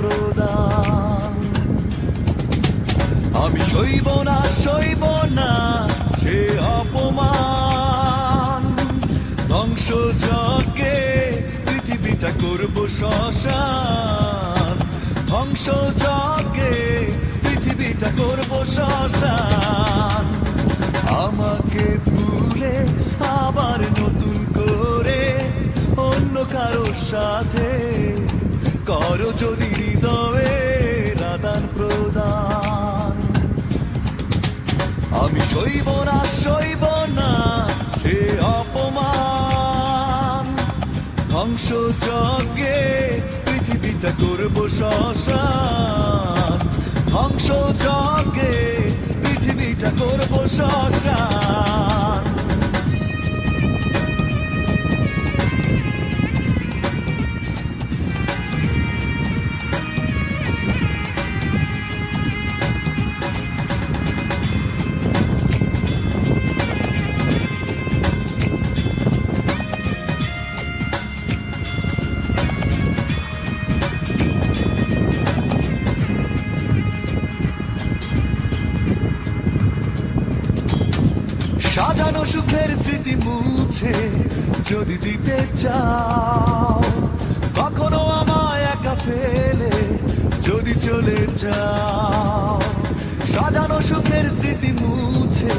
প্রদান। আমি সইব না সে অপমান, ধ্বংসযজ্ঞে পৃথিবীটা করব শ্মশান, ধ্বংসযজ্ঞে পৃথিবীটা করব শ্মশান। আমাকে ভুলে আবার নতুন করে অন্য কারোর সাথে করো যদি হৃদয়ের আদান প্রদান। আমি সইব না সে অপমান, ধ্বংসযজ্ঞে পৃথিবীটা করব শ্মশান, ধ্বংসযজ্ঞে পৃথিবীটা করব শ্মশান। সাজানো সুখের স্মৃতি মুছে যদি দিতে চাও, কখনো আমায় একা ফেলে যদি চলে যাও। সাজানো সুখের স্মৃতি মুছে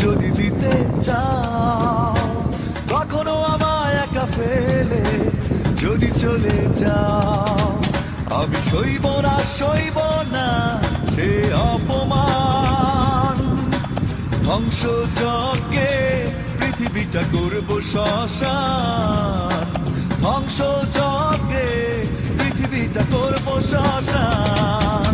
যদি দিতে চাও, কখনো আমায় একা ফেলে যদি চলে যাও। আমি সইব না সে অপমান, ধ্বংসযজ্ঞে পৃথিবীটা করব শ্মশান, ধ্বংসযজ্ঞে পৃথিবীটা করব শ্মশান।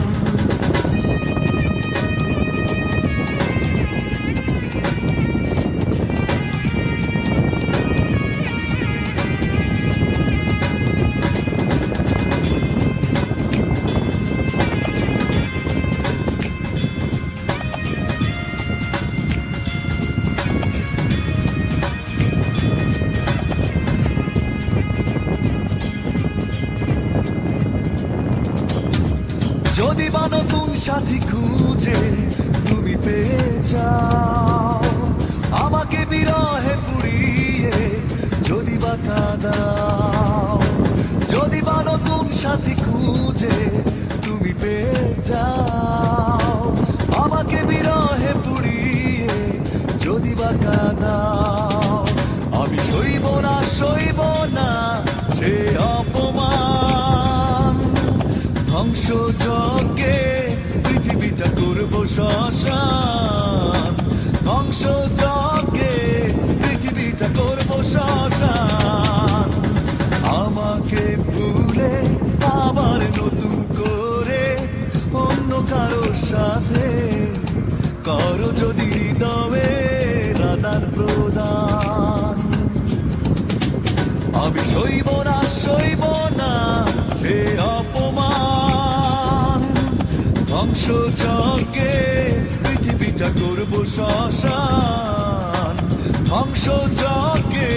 যদি বা নতুন সাথী খুঁজে তুমি পেয়ে যাও, আমাকে বিরহে পুড়িয়ে যদি বা কাঁদাও। যদি বা নতুন সাথী খুঁজে তুমি পেয়ে যাও, আমাকে বিরহে পুড়িয়ে যদি বা কাঁদাও। আমি সইব না সে অপমান, ধ্বংসযজ্ঞে পৃথিবীটা করব শ্মশান, ধ্বংসযজ্ঞে পৃথিবীটা করব শ্মশান। আমাকে ভুলে আবার নতুন করে অন্য কারোর সাথে করো যদি হৃদয়ের আদান প্রদান। আমি সইব না সে অপমান, ধ্বংসযজ্ঞে পৃথিবীটা করব শ্মশান, ধ্বংসযজ্ঞে